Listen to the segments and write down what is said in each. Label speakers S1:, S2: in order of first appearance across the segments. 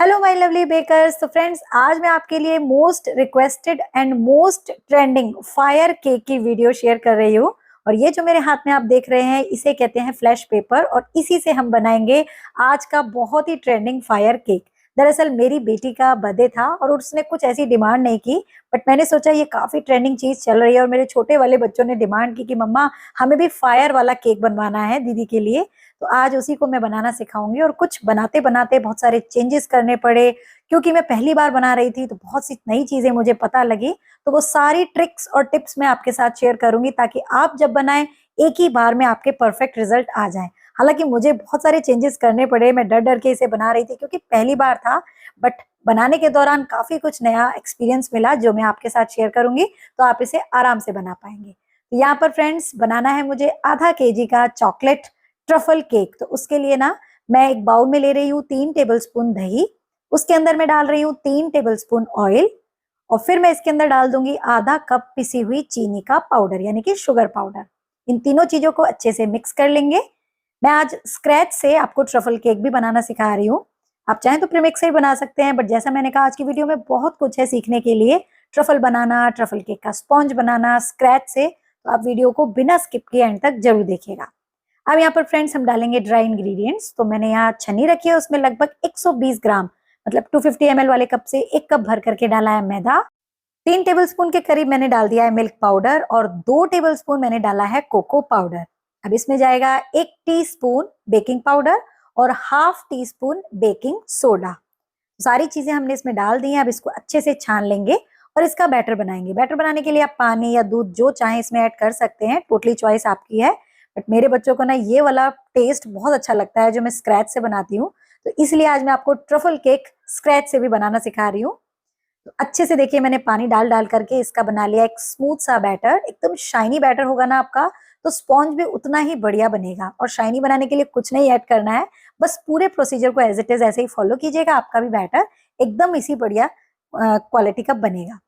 S1: Hello my lovely bakers. तो friends, आज मैं आपके लिए most requested and most trending fire cake की वीडियो शेयर कर रही हूँ। और ये जो मेरे हाथ में आप देख रहे हैं, इसे कहते हैं फ्लैश पेपर और इसी से हम बनाएंगे आज का बहुत ही ट्रेंडिंग फायर केक। दरअसल मेरी बेटी का बर्थडे था और उसने कुछ ऐसी डिमांड नहीं की, बट मैंने सोचा ये काफी ट्रेंडिंग चीज चल रही है और मेरे छोटे वाले बच्चों ने डिमांड की कि मम्मा हमें भी फायर वाला केक बनवाना है दीदी के लिए। तो आज उसी को मैं बनाना सिखाऊंगी और कुछ बनाते बनाते बहुत सारे चेंजेस करने पड़े, क्योंकि मैं पहली बार बना रही थी तो बहुत सी नई चीजें मुझे पता लगी। तो वो सारी ट्रिक्स और टिप्स मैं आपके साथ शेयर करूंगी ताकि आप जब बनाएं एक ही बार में आपके परफेक्ट रिजल्ट आ जाएं। हालांकि मुझे बहुत सारे चेंजेस करने पड़े, मैं डर डर के इसे बना रही थी क्योंकि पहली बार था, बट बनाने के दौरान काफी कुछ नया एक्सपीरियंस मिला जो मैं आपके साथ शेयर करूंगी, तो आप इसे आराम से बना पाएंगे। तो यहाँ पर फ्रेंड्स, बनाना है मुझे आधा केजी का चॉकलेट ट्रफल केक। तो उसके लिए ना मैं एक बाउल में ले रही हूँ 3 टेबलस्पून दही, उसके अंदर मैं डाल रही हूँ 3 टेबलस्पून ऑयल और फिर मैं इसके अंदर डाल दूंगी आधा कप पिसी हुई चीनी का पाउडर यानी कि शुगर पाउडर। इन तीनों चीजों को अच्छे से मिक्स कर लेंगे। मैं आज स्क्रैच से आपको ट्रफल केक भी बनाना सिखा रही हूँ। आप चाहें तो प्रीमिक्स से ही बना सकते हैं, बट जैसा मैंने कहा आज की वीडियो में बहुत कुछ है सीखने के लिए। ट्रफल बनाना, ट्रफल केक का स्पॉन्ज बनाना स्क्रैच से, तो आप वीडियो को बिना स्किप किए एंड तक जरूर देखिएगा। अब यहाँ पर फ्रेंड्स हम डालेंगे ड्राई इंग्रेडिएंट्स। तो मैंने यहाँ छन्नी रखी है, उसमें लगभग 120 ग्राम मतलब 250 ml वाले कप से 1 कप भर करके डाला है मैदा। 3 टेबलस्पून के करीब मैंने डाल दिया है मिल्क पाउडर और 2 टेबलस्पून मैंने डाला है कोको पाउडर। अब इसमें जाएगा 1 टीस्पून बेकिंग पाउडर और half tea spoon baking soda. सारी चीजें हमने इसमें डाल दी हैं। अब इसको अच्छे से छान लेंगे और इसका बैटर बनाएंगे। बैटर बनाने के लिए आप पानी या दूध जो चाहे इसमें ऐड कर सकते हैं, टोटली चॉइस आपकी है। बट मेरे बच्चों को ना ये वाला टेस्ट बहुत अच्छा लगता है जो मैं स्क्रैच से बनाती हूँ, तो इसलिए आज मैं आपको ट्रफल केक स्क्रैच से भी बनाना सिखा रही हूँ। तो अच्छे से देखिए, मैंने पानी डाल डाल करके इसका बना लिया एक स्मूथ सा बैटर। एकदम शाइनी बैटर होगा ना आपका, तो स्पॉन्ज भी उतना ही बढ़िया बनेगा। और शाइनी बनाने के लिए कुछ नहीं ऐड करना है, बस पूरे प्रोसीजर को एज इट इज ऐसे ही फॉलो कीजिएगा, आपका भी बैटर एकदम इसी बढ़िया क्वालिटी का बनेगा।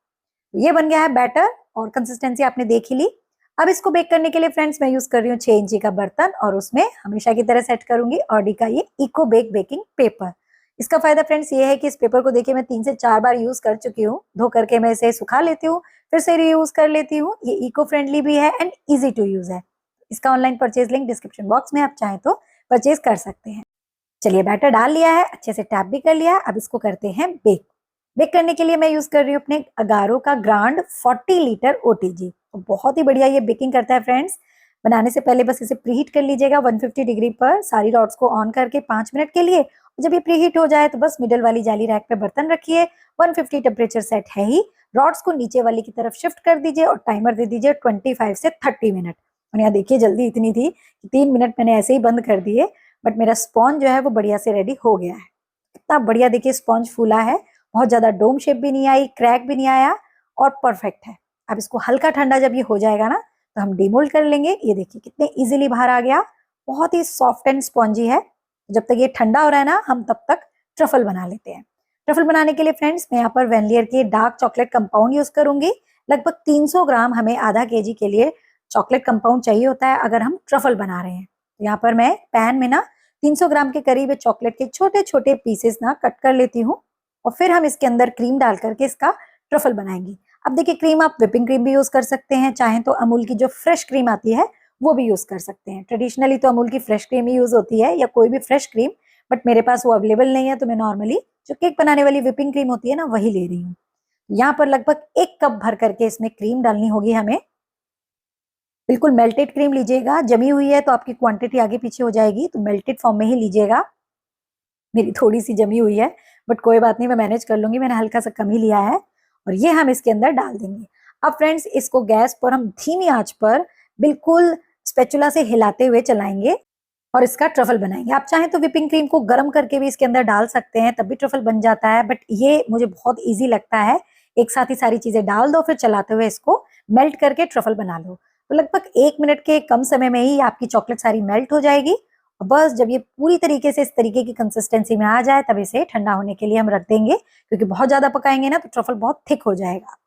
S1: ये बन गया है बैटर और कंसिस्टेंसी आपने देख ही ली। अब इसको बेक करने के लिए फ्रेंड्स मैं यूज कर रही हूँ 6 इंची का बर्तन और उसमें हमेशा की तरह सेट करूंगी ऑडी का ये इको बेक बेकिंग पेपर। इसका फायदा फ्रेंड्स ये है कि इस पेपर को देखिए मैं 3 से 4 बार यूज कर चुकी हूँ। धो करके मैं इसे सुखा लेती हूँ, फिर से रीयूज कर लेती हूँ। ये इको फ्रेंडली भी है एंड इजी टू यूज है। इसका online purchase link description box में आप चाहें तो परचेज कर सकते हैं। चलिए, बैटर डाल लिया है, अच्छे से टैप भी कर लिया है। अब इसको करते हैं बेक। बेक करने के लिए मैं यूज कर रही हूँ अपने अगारो का ग्रांड 40 लीटर ओटीजी। तो बहुत ही बढ़िया ये बेकिंग करता है फ्रेंड्स। बनाने से पहले बस इसे प्रीहीट कर लीजिएगा 150 डिग्री पर सारी रॉड्स को ऑन करके 5 मिनट के लिए। जब ये प्रीहीट हो जाए तो बस मिडल वाली जाली रैक पे बर्तन रखिए। 150 टेम्परेचर सेट है ही। रॉड्स को नीचे वाली की तरफ शिफ्ट कर दीजिए और टाइमर दे दीजिए 25 से 30 मिनट। और यहाँ देखिए जल्दी इतनी थी कि 3 मिनट मैंने ऐसे ही बंद कर दिए, बट मेरा स्पॉन्ज जो है वो बढ़िया से रेडी हो गया है। कितना बढ़िया देखिए स्पॉन्ज फूला है, बहुत ज्यादा डोम शेप भी नहीं आई, क्रैक भी नहीं आया और परफेक्ट है। अब इसको हल्का ठंडा जब ये हो जाएगा ना, तो हम डीमोल्ड कर लेंगे। ये देखिए कितने इजीली बाहर आ गया, बहुत ही सॉफ्ट एंड स्पॉन्जी है। जब तक ये ठंडा हो रहा है ना, हम तब तक ट्रफल बना लेते हैं। ट्रफल बनाने के लिए फ्रेंड्स मैं यहाँ पर वेनलियर के डार्क चॉकलेट कंपाउंड यूज करूंगी। लगभग 300 ग्राम हमें आधा केजी के लिए चॉकलेट कंपाउंड चाहिए होता है अगर हम ट्रफल बना रहे हैं। तो यहाँ पर मैं पैन में ना 300 ग्राम के करीब चॉकलेट के छोटे छोटे पीसेस ना कट कर लेती हूँ और फिर हम इसके अंदर क्रीम डाल करके इसका ट्रफल बनाएंगे। अब देखिए, क्रीम आप व्हिपिंग क्रीम भी यूज कर सकते हैं, चाहे तो अमूल की जो फ्रेश क्रीम आती है वो भी यूज कर सकते हैं। ट्रेडिशनली तो अमूल की फ्रेश क्रीम ही यूज होती है या कोई भी फ्रेश क्रीम, बट मेरे पास वो अवेलेबल नहीं है, तो मैं नॉर्मली जो केक बनाने वाली व्हिपिंग क्रीम होती है ना वही ले रही हूँ। यहाँ पर लगभग 1 कप भर करके इसमें क्रीम डालनी होगी हमें। बिल्कुल मेल्टेड क्रीम लीजिएगा, जमी हुई है तो आपकी क्वांटिटी आगे पीछे हो जाएगी, तो मेल्टेड फॉर्म में ही लीजिएगा। मेरी थोड़ी सी जमी हुई है, बट कोई बात नहीं, मैं मैनेज कर लूंगी। मैंने हल्का सा कम ही लिया है और ये हम इसके अंदर डाल देंगे। अब फ्रेंड्स इसको गैस पर हम धीमी आंच पर बिल्कुल स्पैचुला से हिलाते हुए चलाएंगे और इसका ट्रफल बनाएंगे। आप चाहें तो व्हिपिंग क्रीम को गर्म करके भी इसके अंदर डाल सकते हैं, तब भी ट्रफल बन जाता है, बट ये मुझे बहुत ईजी लगता है। एक साथ ही सारी चीजें डाल दो, फिर चलाते हुए इसको मेल्ट करके ट्रफल बना लो। तो लगभग 1 मिनट के कम समय में ही आपकी चॉकलेट सारी मेल्ट हो जाएगी। और बस जब ये पूरी तरीके से इस तरीके की कंसिस्टेंसी में आ जाए तब इसे ठंडा होने के लिए हम रख देंगे, क्योंकि बहुत ज्यादा पकाएंगे ना तो ट्रफल बहुत थिक हो जाएगा।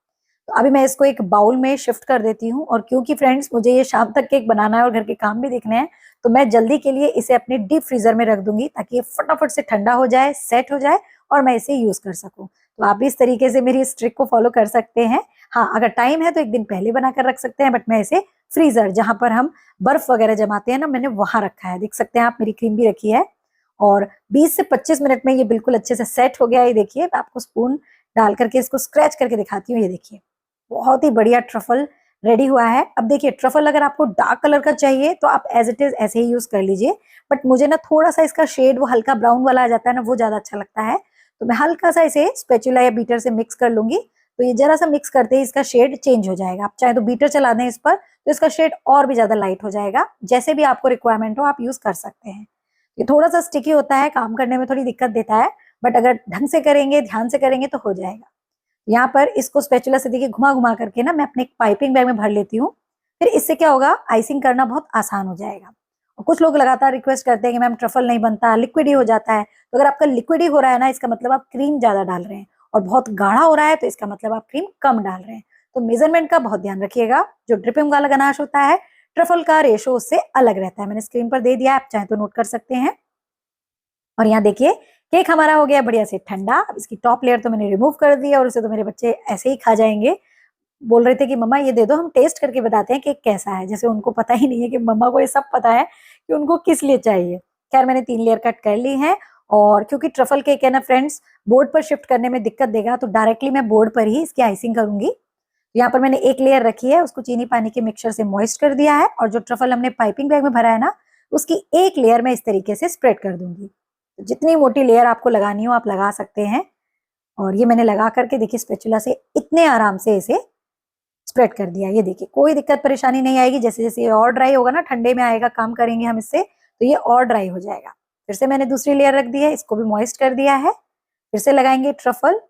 S1: तो अभी मैं इसको एक बाउल में शिफ्ट कर देती हूँ। और क्योंकि फ्रेंड्स मुझे ये शाम तक केक बनाना है और घर के काम भी देखने हैं, तो मैं जल्दी के लिए इसे अपने डीप फ्रीजर में रख दूंगी ताकि ये फटाफट से ठंडा हो जाए, सेट हो जाए और मैं इसे यूज कर सकूं। तो आप भी इस तरीके से मेरी इस ट्रिक को फॉलो कर सकते हैं। हाँ, अगर टाइम है तो एक दिन पहले बनाकर रख सकते हैं, बट मैं इसे फ्रीजर जहां पर हम बर्फ वगैरह जमाते हैं ना, मैंने वहां रखा है। देख सकते हैं आप, मेरी क्रीम भी रखी है और 20 से 25 मिनट में ये बिल्कुल अच्छे से सेट हो गया है। ये देखिए, मैं आपको स्पून डाल करके इसको स्क्रैच करके दिखाती हूँ। ये देखिए, बहुत ही बढ़िया ट्रफल रेडी हुआ है। अब देखिए, ट्रफल अगर आपको डार्क कलर का चाहिए तो आप एज इट इज ऐसे ही यूज कर लीजिए, बट मुझे ना थोड़ा सा इसका शेड वो हल्का ब्राउन वाला आ जाता है ना, वो ज्यादा अच्छा लगता है। तो मैं हल्का सा इसे स्पैचुला या बीटर से मिक्स कर लूंगी। तो ये जरा सा मिक्स करते ही इसका शेड चेंज हो जाएगा। आप चाहे तो बीटर चला दें इस पर, तो इसका शेड और भी ज्यादा लाइट हो जाएगा। जैसे भी आपको रिक्वायरमेंट हो आप यूज कर सकते हैं। ये थोड़ा सा स्टिकी होता है, काम करने में थोड़ी दिक्कत देता है, बट अगर ढंग से करेंगे, ध्यान से करेंगे तो हो जाएगा। यहाँ पर इसको स्पैचुला से देखिए घुमा घुमा करके ना मैं अपने एक पाइपिंग बैग में भर लेती हूँ। फिर इससे क्या होगा, आइसिंग करना बहुत आसान हो जाएगा। और कुछ लोग लगातार रिक्वेस्ट करते हैं कि मैम ट्रफल नहीं बनता, लिक्विड ही हो जाता है। तो अगर आपका लिक्विड ही हो रहा है ना, इसका मतलब आप क्रीम ज्यादा डाल रहे हैं, और बहुत गाढ़ा हो रहा है तो इसका मतलब आप क्रीम कम डाल रहे हैं। तो मेजरमेंट का बहुत ध्यान रखिएगा। जो ड्रिपिंग वाला गनाश होता है, ट्रफल का रेशो उससे अलग रहता है। मैंने स्क्रीन पर दे दिया, आप चाहे तो नोट कर सकते हैं। और यहाँ देखिए, केक हमारा हो गया बढ़िया से ठंडा। अब इसकी टॉप लेयर तो मैंने रिमूव कर दी है, और उसे तो मेरे बच्चे ऐसे ही खा जाएंगे। बोल रहे थे कि मम्मा ये दे दो, हम टेस्ट करके बताते हैं केक कैसा है। जैसे उनको पता ही नहीं है कि मम्मा को ये सब पता है कि उनको किस लिए चाहिए। खैर, मैंने 3 लेयर कट कर ली है, और क्योंकि ट्रफल केक है ना फ्रेंड्स, बोर्ड पर शिफ्ट करने में दिक्कत देगा, तो डायरेक्टली मैं बोर्ड पर ही इसकी आइसिंग करूंगी। यहाँ पर मैंने एक लेयर रखी है, उसको चीनी पानी के मिक्सचर से मॉइस्ट कर दिया है, और जो ट्रफल हमने पाइपिंग बैग में भरा है ना, उसकी एक लेयर मैं इस तरीके से स्प्रेड कर दूंगी। तो जितनी मोटी लेयर आपको लगानी हो आप लगा सकते हैं। और ये मैंने लगा करके देखिए स्पैचुला से इतने आराम से इसे स्प्रेड कर दिया। ये देखिए, कोई दिक्कत परेशानी नहीं आएगी। जैसे जैसे ये और ड्राई होगा ना, ठंडे में आएगा, काम करेंगे हम इससे, तो ये और ड्राई हो जाएगा। फिर से मैंने दूसरी लेयर रख दी है, इसको भी मॉइस्ट कर दिया है। फिर से लगाएंगे ट्रफल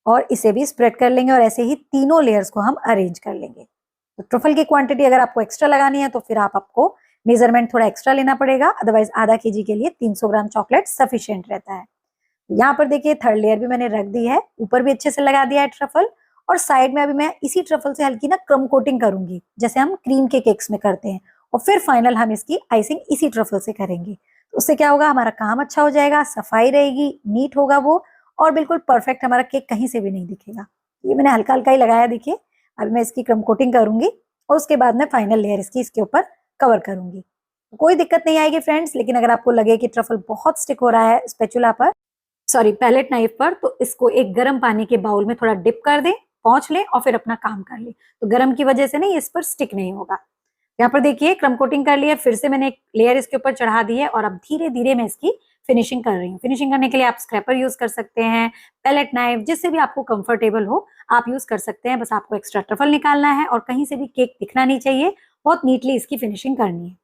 S1: और इसे भी स्प्रेड कर लेंगे, और ऐसे ही तीनों लेयर्स को हम अरेंज कर लेंगे। तो ट्रफल की क्वांटिटी अगर आपको एक्स्ट्रा लगानी है तो फिर आपको मेजरमेंट थोड़ा एक्स्ट्रा लेना पड़ेगा, अदरवाइज आधा केजी के लिए 300 ग्राम चॉकलेट सफिशिएंट रहता है। यहाँ पर देखिए, थर्ड लेयर भी मैंने रख दी है, ऊपर भी अच्छे से लगा दिया है ट्रफल, और साइड में अभी मैं इसी ट्रफल से हल्की ना क्रम कोटिंग करूंगी, जैसे हम क्रीम के केक्स में करते हैं। और फिर फाइनल हम इसकी आइसिंग इसी ट्रफल से करेंगे। तो उससे क्या होगा, हमारा काम अच्छा हो जाएगा, सफाई रहेगी, नीट होगा वो, और बिल्कुल परफेक्ट हमारा केक कहीं से भी नहीं दिखेगा। ये मैंने हल्का हल्का ही लगाया, देखिए। अभी मैं इसकी क्रम कोटिंग करूंगी, और उसके बाद मैं फाइनल लेयर इसके ऊपर कवर करूंगी। कोई दिक्कत नहीं आएगी फ्रेंड्स। लेकिन अगर आपको लगे कि ट्रफल बहुत स्टिक हो रहा है स्पैचुला पर, सॉरी पैलेट नाइफ पर, तो इसको एक गर्म पानी के बाउल में थोड़ा डिप कर दें, पहुंच ले, और फिर अपना काम कर ले। तो गर्म की वजह से नहीं, इस पर स्टिक नहीं होगा। यहाँ पर देखिए, क्रम कोटिंग कर लिया, फिर से मैंने एक लेयर इसके ऊपर चढ़ा दी है, और अब धीरे धीरे मैं इसकी फिनिशिंग कर रही हूँ। फिनिशिंग करने के लिए आप स्क्रैपर यूज कर सकते हैं, पैलेट नाइफ, जिससे भी आपको कंफर्टेबल हो आप यूज कर सकते हैं। बस आपको एक्स्ट्रा ट्रफल निकालना है, और कहीं से भी केक दिखना नहीं चाहिए। बहुत नीटली इसकी फिनिशिंग करनी है।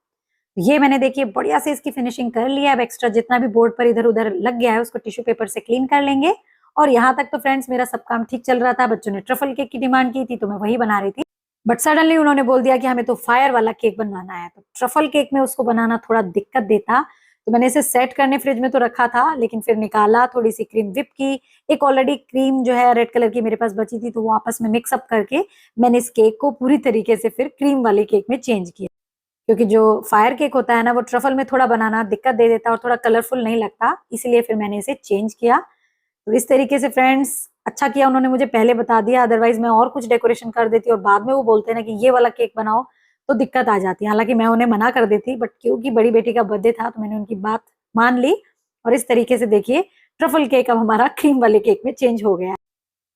S1: ये मैंने देखिए बढ़िया से इसकी फिनिशिंग कर लिया। अब एक्स्ट्रा जितना भी बोर्ड पर इधर उधर लग गया है उसको टिश्यू पेपर से क्लीन कर लेंगे। और यहाँ तक तो फ्रेंड्स मेरा सब काम ठीक चल रहा था। बच्चों ने ट्रफल केक की डिमांड की थी, तो मैं वही बना रही थी, बट सडनली उन्होंने बोल दिया कि हमें तो फायर वाला केक बनवाना है। तो ट्रफल केक में उसको बनाना थोड़ा दिक्कत देता, तो मैंने इसे सेट करने फ्रिज में तो रखा था, लेकिन फिर निकाला, थोड़ी सी क्रीम विप की, एक ऑलरेडी क्रीम जो है रेड कलर की मेरे पास बची थी, तो वो आपस में मिक्सअप करके मैंने इस केक को पूरी तरीके से फिर क्रीम वाले केक में चेंज किया। क्योंकि जो फायर केक होता है ना, वो ट्रफल में थोड़ा बनाना दिक्कत दे देता है और थोड़ा कलरफुल नहीं लगता, इसलिए फिर मैंने इसे चेंज किया। तो इस तरीके से फ्रेंड्स, अच्छा किया उन्होंने मुझे पहले बता दिया, अदरवाइज मैं और कुछ डेकोरेशन कर देती और बाद में वो बोलते हैं ना कि ये वाला केक बनाओ, तो दिक्कत आ जाती है। हालांकि मैं उन्हें मना कर देती, बट क्योंकि बड़ी बेटी का बर्थडे था तो मैंने उनकी बात मान ली, और इस तरीके से देखिए ट्रफल केक अब हमारा क्रीम वाले केक में चेंज हो गया।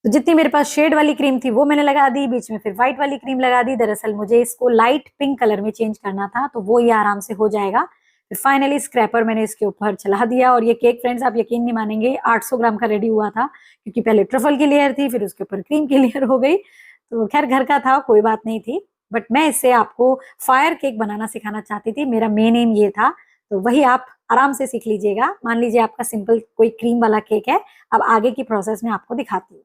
S1: तो जितनी मेरे पास शेड वाली क्रीम थी वो मैंने लगा दी, बीच में फिर व्हाइट वाली क्रीम लगा दी। दरअसल मुझे इसको लाइट पिंक कलर में चेंज करना था, तो वो ये आराम से हो जाएगा। फिर फाइनली स्क्रैपर मैंने इसके ऊपर चला दिया, और ये केक फ्रेंड्स आप यकीन नहीं मानेंगे 800 ग्राम का रेडी हुआ था, क्योंकि पहले ट्रफल की लेयर थी, फिर उसके ऊपर क्रीम की लेयर हो गई। तो खैर घर का था, कोई बात नहीं थी, बट मैं इससे आपको फायर केक बनाना सिखाना चाहती थी, मेरा मेन एम ये था। तो वही आप आराम से सीख लीजिएगा। मान लीजिए आपका सिंपल कोई क्रीम वाला केक है, अब आगे की प्रोसेस में आपको दिखाती हूँ।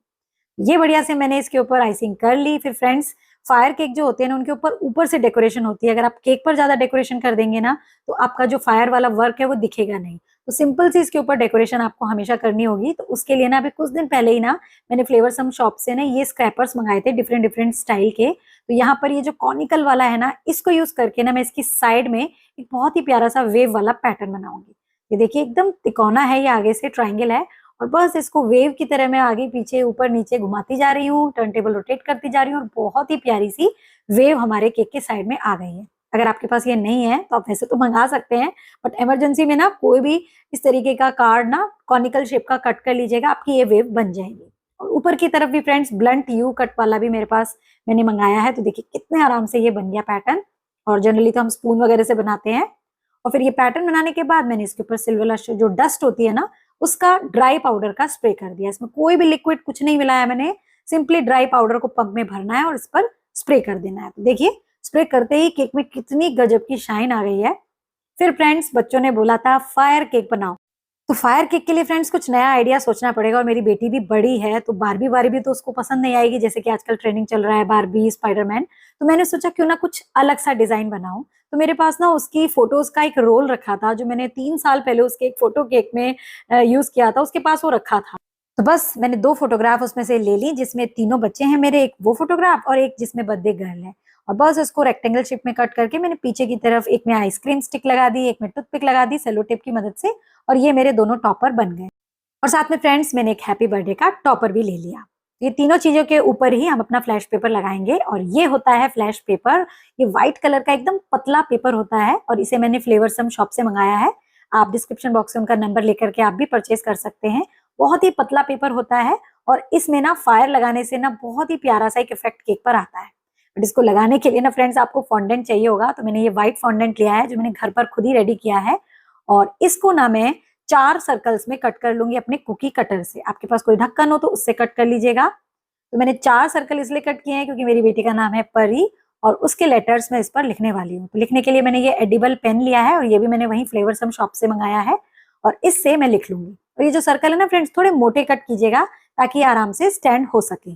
S1: ये बढ़िया से मैंने इसके ऊपर आइसिंग कर ली। फिर फ्रेंड्स, फायर केक जो होते हैं ना, उनके ऊपर से डेकोरेशन होती है। अगर आप केक पर ज्यादा डेकोरेशन कर देंगे ना, तो आपका जो फायर वाला वर्क है वो दिखेगा नहीं। तो सिंपल सी इसके ऊपर डेकोरेशन आपको हमेशा करनी होगी। तो उसके लिए ना अभी कुछ दिन पहले ही ना मैंने फ्लेवर सम शॉप से ना ये स्क्रैपर्स मंगाए थे डिफरेंट डिफरेंट स्टाइल के। तो यहाँ पर ये जो कॉनिकल वाला है ना, इसको यूज करके ना मैं इसकी साइड में एक बहुत ही प्यारा सा वेव वाला पैटर्न बनाऊंगी। ये देखिए एकदम तिकोना है, ये आगे से ट्राइंगल है, और बस इसको वेव की तरह मैं आगे पीछे ऊपर नीचे घुमाती जा रही हूँ, टर्न टेबल रोटेट करती जा रही हूँ और बहुत ही प्यारी सी वेव हमारे केक के साइड में आ गई है। अगर आपके पास ये नहीं है तो आप वैसे तो मंगा सकते हैं, बट इमरजेंसी में ना कोई भी इस तरीके का कार्ड ना कॉनिकल शेप का कट कर लीजिएगा, आपकी ये वेव बन जाएगी। और ऊपर की तरफ भी फ्रेंड्स ब्लंट यू कट वाला भी मेरे पास मैंने मंगाया है, तो देखिए कितने आराम से ये बन गया पैटर्न। और जनरली तो हम स्पून वगैरह से बनाते हैं। और फिर ये पैटर्न बनाने के बाद मैंने इसके ऊपर सिल्वर जो डस्ट होती है ना, उसका ड्राई पाउडर का स्प्रे कर दिया। इसमें कोई भी लिक्विड कुछ नहीं मिलाया मैंने, सिंपली ड्राई पाउडर को पंप में भरना है और इस पर स्प्रे कर देना है। तो देखिए स्प्रे करते ही केक में कितनी गजब की शाइन आ गई है। फिर फ्रेंड्स बच्चों ने बोला था फायर केक बनाओ, तो फायर केक के लिए फ्रेंड्स कुछ नया आइडिया सोचना पड़ेगा। और मेरी बेटी भी बड़ी है तो बारबी बारबी तो उसको पसंद नहीं आएगी, जैसे कि आजकल ट्रेंडिंग चल रहा है बारबी स्पाइडरमैन। तो मैंने सोचा क्यों ना कुछ अलग सा डिजाइन बनाऊं। तो मेरे पास ना उसकी फोटोज का एक रोल रखा था, जो मैंने 3 साल पहले उसके एक फोटो केक में यूज किया था, उसके पास वो रखा था। तो बस मैंने 2 फोटोग्राफ उसमें से ले ली, जिसमें तीनों बच्चे हैं मेरे, एक वो फोटोग्राफ और एक जिसमें बर्थडे गर्ल है। और बस इसको रेक्टेंगल शेप में कट करके मैंने पीछे की तरफ एक में आइसक्रीम स्टिक लगा दी, एक में टूथपिक लगा दी सेलो टेप की मदद से, और ये मेरे दोनों टॉपर बन गए। और साथ में फ्रेंड्स मैंने एक हैप्पी बर्थडे का टॉपर भी ले लिया। ये तीनों चीजों के ऊपर ही हम अपना फ्लैश पेपर लगाएंगे। और ये होता है फ्लैश पेपर, ये व्हाइट कलर का एकदम पतला पेपर होता है और इसे मैंने फ्लेवरसम शॉप से मंगाया है। आप डिस्क्रिप्शन बॉक्स में उनका नंबर लेकर के आप भी परचेज कर सकते हैं। बहुत ही पतला पेपर होता है और इसमें ना फायर लगाने से ना बहुत ही प्यारा सा एक इफेक्ट केक पर आता है। बट इसको लगाने के लिए ना फ्रेंड्स आपको फॉन्डेंट चाहिए होगा, तो मैंने ये व्हाइट फॉन्डेंट लिया है जो मैंने घर पर खुद ही रेडी किया है। और इसको ना मैं 4 सर्कल्स में कट कर लूंगी अपने कुकी कटर से। आपके पास कोई ढक्कन हो तो उससे कट कर लीजिएगा। तो मैंने 4 सर्कल इसलिए कट किए हैं क्योंकि मेरी बेटी का नाम है परी और उसके लेटर्स मैं इस पर लिखने वाली हूँ। तो लिखने के लिए मैंने ये एडिबल पेन लिया है और ये भी मैंने वहीं फ्लेवरसम शॉप से मंगाया है और इससे मैं लिख लूंगी। और ये जो सर्कल है ना फ्रेंड्स, थोड़े मोटे कट कीजिएगा ताकि आराम से स्टैंड हो सके।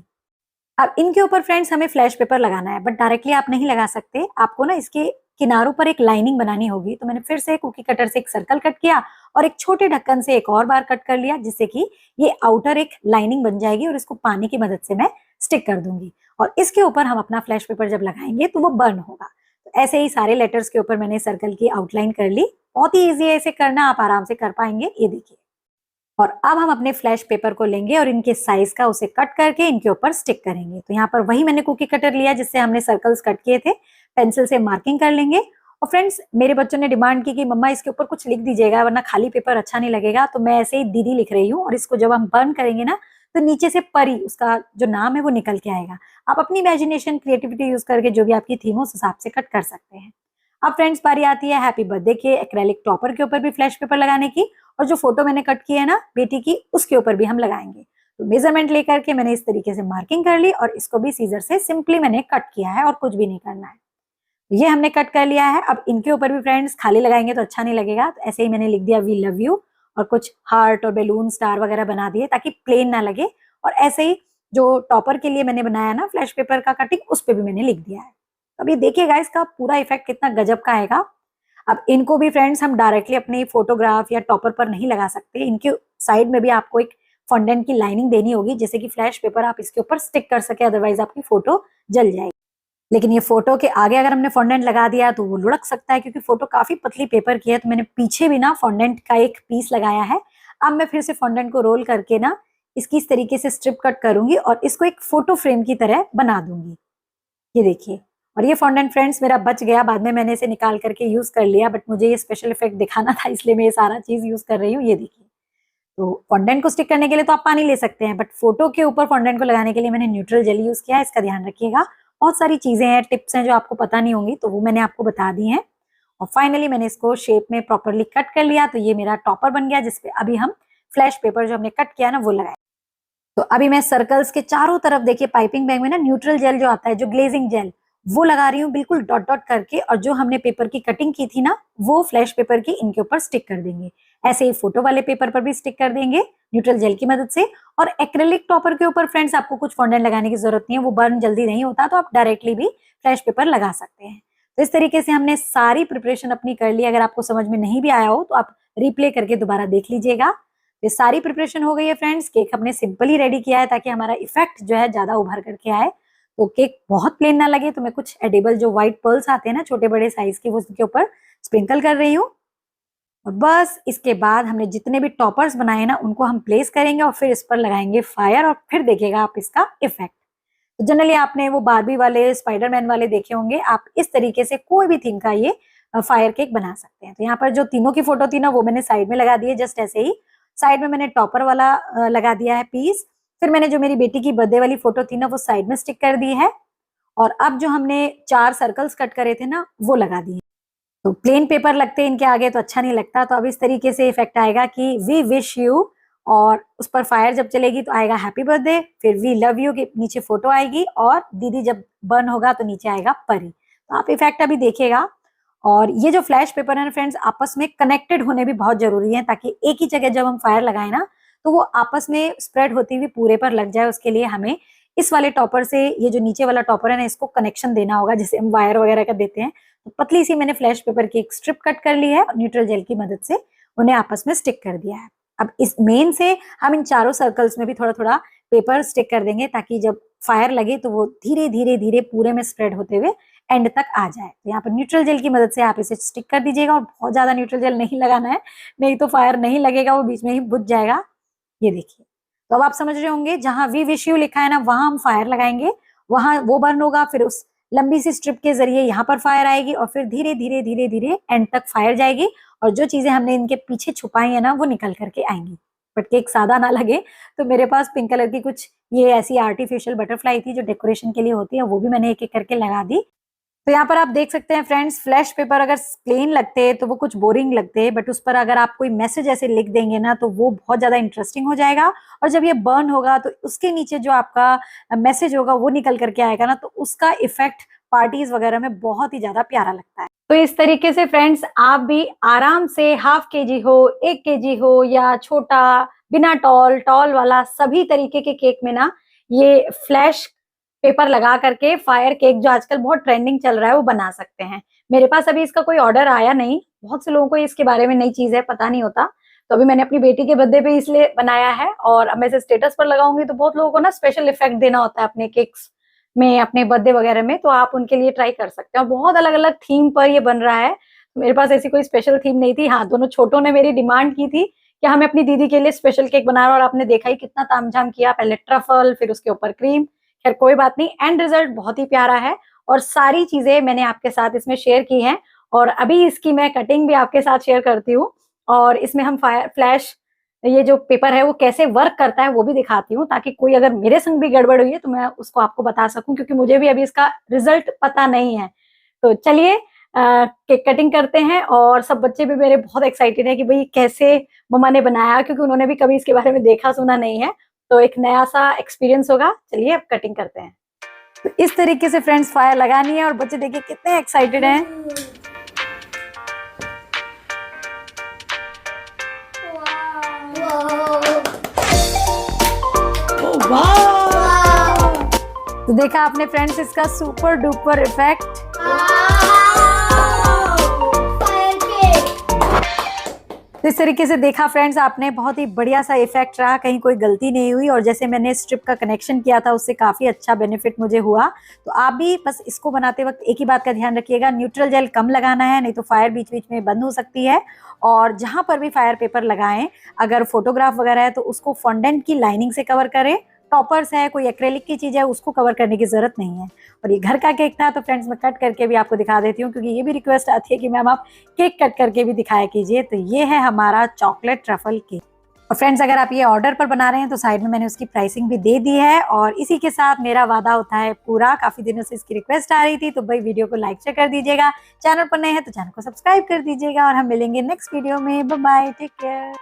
S1: अब इनके ऊपर फ्रेंड्स हमें फ्लैश पेपर लगाना है, बट डायरेक्टली आप नहीं लगा सकते, आपको ना इसके किनारों पर एक लाइनिंग बनानी होगी। तो मैंने फिर से कुकी कटर से एक सर्कल कट किया और एक छोटे ढक्कन से एक और बार कट कर लिया, जिससे कि ये आउटर एक लाइनिंग बन जाएगी और इसको पानी की मदद से मैं स्टिक कर दूंगी। और इसके ऊपर हम अपना फ्लैश पेपर जब लगाएंगे तो वो बर्न होगा। तो ऐसे ही सारे लेटर्स के ऊपर मैंने सर्कल की आउटलाइन कर ली। बहुत ही ईजी है इसे करना, आप आराम से कर पाएंगे। ये देखिए। और अब हम अपने फ्लैश पेपर को लेंगे और इनके साइज का उसे कट करके इनके ऊपर स्टिक करेंगे। तो यहाँ पर वही मैंने कुकी कटर लिया जिससे हमने सर्कल्स कट किए थे, पेंसिल से मार्किंग कर लेंगे। और फ्रेंड्स मेरे बच्चों ने डिमांड की कि मम्मा इसके ऊपर कुछ लिख दीजिएगा वरना खाली पेपर अच्छा नहीं लगेगा। तो मैं ऐसे ही दीदी लिख रही हूँ और इसको जब हम बर्न करेंगे ना तो नीचे से परी उसका जो नाम है वो निकल के आएगा। आप अपनी इमेजिनेशन क्रिएटिविटी यूज करके जो भी आपकी थीम हो उस हिसाब से कट कर सकते हैं। अब फ्रेंड्स बारी आती है हैप्पी बर्थडे के एक्रेलिक टॉपर के ऊपर भी फ्लैश पेपर लगाने की, और जो फोटो मैंने कट की है ना बेटी की उसके ऊपर भी हम लगाएंगे। तो मेजरमेंट लेकर के मैंने इस तरीके से मार्किंग कर ली और इसको भी सीजर से सिंपली मैंने कट किया है और कुछ भी नहीं करना है। ये हमने कट कर लिया है। अब इनके ऊपर भी फ्रेंड्स खाली लगाएंगे तो अच्छा नहीं लगेगा, तो ऐसे ही मैंने लिख दिया वी लव यू और कुछ हार्ट और बैलून स्टार वगैरह बना दिए ताकि प्लेन ना लगे। और ऐसे ही जो टॉपर के लिए मैंने बनाया ना फ्लैश पेपर का कटिंग, उस पर भी मैंने लिख दिया है। अब ये देखिएगा इसका पूरा इफेक्ट कितना गजब का आएगा। अब इनको भी फ्रेंड्स हम डायरेक्टली अपनी फोटोग्राफ या टॉपर पर नहीं लगा सकते, इनके साइड में भी आपको एक फॉन्डेंट की लाइनिंग देनी होगी जिससे कि फ्लैश पेपर आप इसके ऊपर स्टिक कर सके, अदरवाइज आपकी फोटो जल जाएगी। लेकिन ये फोटो के आगे अगर हमने फॉन्डेंट लगा दिया तो वो लुढ़क सकता है क्योंकि फोटो काफी पतली पेपर की है। तो मैंने पीछे भी ना फॉन्डेंट का एक पीस लगाया है। अब मैं फिर से फॉन्डेंट को रोल करके ना इसकी इस तरीके से स्ट्रिप कट करूंगी और इसको एक फोटो फ्रेम की तरह बना दूंगी। ये देखिए। और ये फॉन्डेंट फ्रेंड्स मेरा बच गया, बाद में मैंने इसे निकाल करके यूज कर लिया, बट मुझे ये स्पेशल इफेक्ट दिखाना था इसलिए मैं ये सारा चीज यूज कर रही हूँ। ये देखिए। तो फॉन्डेंट को स्टिक करने के लिए तो आप पानी ले सकते हैं, बट फोटो के ऊपर फॉन्डेंट को लगाने के लिए मैंने न्यूट्रल जेल यूज किया है, इसका ध्यान रखिएगा। बहुत सारी चीजें हैं, टिप्स हैं जो आपको पता नहीं होंगी, तो वो मैंने आपको बता दी हैं। और फाइनली मैंने इसको शेप में प्रॉपरली कट कर लिया। तो ये मेरा टॉपर बन गया जिसपे अभी हम फ्लैश पेपर जो हमने कट किया ना वो लगाए। तो अभी मैं सर्कल्स के चारों तरफ देखिए पाइपिंग बैग में ना न्यूट्रल जेल जो आता है, जो ग्लेजिंग जेल, वो लगा रही हूँ बिल्कुल डॉट डॉट करके। और जो हमने पेपर की कटिंग की थी ना वो फ्लैश पेपर की इनके ऊपर स्टिक कर देंगे। ऐसे ही फोटो वाले पेपर पर भी स्टिक कर देंगे न्यूट्रल जेल की मदद से। और एक्रेलिक टॉपर के ऊपर फ्रेंड्स आपको कुछ फॉन्डेंट लगाने की जरूरत नहीं है, वो बर्न जल्दी नहीं होता, तो आप डायरेक्टली भी फ्लैश पेपर लगा सकते हैं। तो इस तरीके से हमने सारी प्रिपरेशन अपनी कर ली। अगर आपको समझ में नहीं भी आया हो तो आप रिप्ले करके दोबारा देख लीजिएगा। ये सारी प्रिपरेशन हो गई है फ्रेंड्स। केक हमने सिंपल ही रेडी किया है ताकि हमारा इफेक्ट जो है ज्यादा उभर करके आए, तो केक बहुत प्लेन ना लगे। तो मैं कुछ एडिबल जो व्हाइट पर्ल्स आते हैं ना छोटे बड़े साइज के, वो उसके ऊपर स्प्रिंकल कर रही हूँ। और बस इसके बाद हमने जितने भी टॉपर्स बनाए ना उनको हम प्लेस करेंगे और फिर इस पर लगाएंगे फायर और फिर देखिएगा आप इसका इफेक्ट। तो जनरली आपने वो बारबी वाले, स्पाइडरमैन वाले देखे होंगे, आप इस तरीके से कोई भी थीम का ये फायर केक बना सकते हैं। तो यहाँ पर जो तीनों की फोटो थी ना वो मैंने साइड में लगा दी है, जस्ट ऐसे ही साइड में मैंने टॉपर वाला लगा दिया है पीस। फिर मैंने जो मेरी बेटी की बर्थडे वाली फोटो थी ना वो साइड में स्टिक कर दी है। और अब जो हमने 4 सर्कल्स कट करे थे ना वो लगा दिए। तो प्लेन पेपर लगते हैं इनके आगे तो अच्छा नहीं लगता, तो अब इस तरीके से इफेक्ट आएगा कि वी विश यू, और उस पर फायर जब चलेगी तो आएगा हैप्पी बर्थडे, फिर वी लव यू के नीचे फोटो आएगी, और दीदी जब बर्न होगा तो नीचे आएगा परी। तो आप इफेक्ट अभी देखिएगा। और ये जो फ्लैश पेपर है ना फ्रेंड्स, आपस में कनेक्टेड होने भी बहुत जरूरी है, ताकि एक ही जगह जब हम फायर लगाए ना तो वो आपस में स्प्रेड होती हुई पूरे पर लग जाए। उसके लिए हमें इस वाले टॉपर से, ये जो नीचे वाला टॉपर है ना, इसको कनेक्शन देना होगा, जैसे हम वायर वगैरह का देते हैं। तो पतली सी मैंने फ्लैश पेपर की एक स्ट्रिप कट कर ली है और न्यूट्रल जेल की मदद से उन्हें आपस में स्टिक कर दिया है। अब इस मेन से हम इन चारों सर्कल्स में भी थोड़ा थोड़ा पेपर स्टिक कर देंगे, ताकि जब फायर लगे तो वो धीरे धीरे धीरे पूरे में स्प्रेड होते हुए एंड तक आ जाए। तो यहाँ पर न्यूट्रल जेल की मदद से आप इसे स्टिक कर दीजिएगा, और बहुत ज्यादा न्यूट्रल जेल नहीं लगाना है, नहीं तो फायर नहीं लगेगा, वो बीच में ही बुझ जाएगा। ये देखिए, तो अब आप समझ रहे होंगे, जहां वी विश यू लिखा है ना वहां हम फायर लगाएंगे, वहां वो बर्न होगा, फिर उस लंबी सी स्ट्रिप के जरिए यहाँ पर फायर आएगी, और फिर धीरे धीरे धीरे धीरे एंड तक फायर जाएगी, और जो चीजें हमने इनके पीछे छुपाई है ना वो निकल करके आएंगी। बट केक सादा ना लगे, तो मेरे पास पिंक कलर की कुछ ये ऐसी आर्टिफिशियल बटरफ्लाई थी जो डेकोरेशन के लिए होती है, वो भी मैंने एक एक करके लगा दी। तो यहाँ पर आप देख सकते हैं फ्रेंड्स, फ्लैश पेपर अगर प्लेन लगते हैं तो वो कुछ बोरिंग लगते हैं, बट उस पर अगर आप कोई मैसेज ऐसे लिख देंगे ना तो वो बहुत ज्यादा इंटरेस्टिंग हो जाएगा। और जब ये बर्न होगा तो उसके नीचे जो आपका मैसेज होगा वो निकल करके आएगा ना, तो उसका इफेक्ट पार्टीज वगैरह में बहुत ही ज्यादा प्यारा लगता है। तो इस तरीके से फ्रेंड्स, आप भी आराम से ½ kg हो, 1 kg हो, या छोटा बिना टॉल टॉल वाला, सभी तरीके के केक में ना ये फ्लैश पेपर लगा करके फायर केक, जो आजकल बहुत ट्रेंडिंग चल रहा है, वो बना सकते हैं। मेरे पास अभी इसका कोई ऑर्डर आया नहीं, बहुत से लोगों को इसके बारे में नई चीज है, पता नहीं होता। तो अभी मैंने अपनी बेटी के बर्थडे पे इसलिए बनाया है, और अब मैं इसे स्टेटस पर लगाऊंगी तो बहुत लोगों को ना स्पेशल इफेक्ट देना होता है अपने केक्स में, अपने बर्थडे वगैरह में, तो आप उनके लिए ट्राई कर सकते हैं। और बहुत अलग अलग थीम पर ये बन रहा है। मेरे पास ऐसी कोई स्पेशल थीम नहीं थी। हाँ, दोनों छोटों ने मेरी डिमांड की थी कि हमें अपनी दीदी के लिए स्पेशल केक बना रहा है, और आपने देखा ही कितना तामझाम किया, पहले ट्रफल, फिर उसके ऊपर क्रीम। खैर कोई बात नहीं, एंड रिजल्ट बहुत ही प्यारा है, और सारी चीजें मैंने आपके साथ इसमें शेयर की हैं। और अभी इसकी मैं कटिंग भी आपके साथ शेयर करती हूँ, और इसमें हम फ्लैश ये जो पेपर है वो कैसे वर्क करता है वो भी दिखाती हूँ, ताकि कोई अगर मेरे संग भी गड़बड़ हुई है तो मैं उसको आपको बता सकूं, क्योंकि मुझे भी अभी इसका रिजल्ट पता नहीं है। तो चलिए केक कटिंग करते हैं। और सब बच्चे भी मेरे बहुत एक्साइटेड है कि भाई कैसे मम्मा ने बनाया, क्योंकि उन्होंने भी कभी इसके बारे में देखा सुना नहीं है, तो एक नया सा एक्सपीरियंस होगा। चलिए अब कटिंग करते हैं। तो इस तरीके से फ्रेंड्स फायर लगानी है, और बच्चे देखिए कितने एक्साइटेड हैं। तो देखा आपने फ्रेंड्स इसका सुपर डुपर इफेक्ट। तो इस तरीके से देखा फ्रेंड्स आपने, बहुत ही बढ़िया सा इफेक्ट रहा, कहीं कोई गलती नहीं हुई, और जैसे मैंने स्ट्रिप का कनेक्शन किया था उससे काफी अच्छा बेनिफिट मुझे हुआ। तो आप भी बस इसको बनाते वक्त एक ही बात का ध्यान रखिएगा, न्यूट्रल जेल कम लगाना है, नहीं तो फायर बीच बीच में बंद हो सकती है। और जहां पर भी फायर पेपर लगाएं, अगर फोटोग्राफ वगैरह है तो उसको फॉन्डेंट की लाइनिंग से कवर करें। टॉपर्स है, कोई एक्रेलिक की चीज है, उसको कवर करने की जरूरत नहीं है। और ये घर का केक था तो फ्रेंड्स मैं कट करके भी आपको दिखा देती हूँ, क्योंकि ये भी रिक्वेस्ट आती है कि मैम आप केक कट करके भी दिखाया कीजिए। तो ये है हमारा चॉकलेट ट्रफल केक। और फ्रेंड्स अगर आप ये ऑर्डर पर बना रहे हैं तो साइड में मैंने उसकी प्राइसिंग भी दे दी है। और इसी के साथ मेरा वादा होता है पूरा। काफी दिनों से इसकी रिक्वेस्ट आ रही थी, तो भाई वीडियो को लाइक शेयर कर दीजिएगा, चैनल पर नए हैं तो चैनल को सब्सक्राइब कर दीजिएगा, और हम मिलेंगे नेक्स्ट वीडियो में। Bye bye, take care.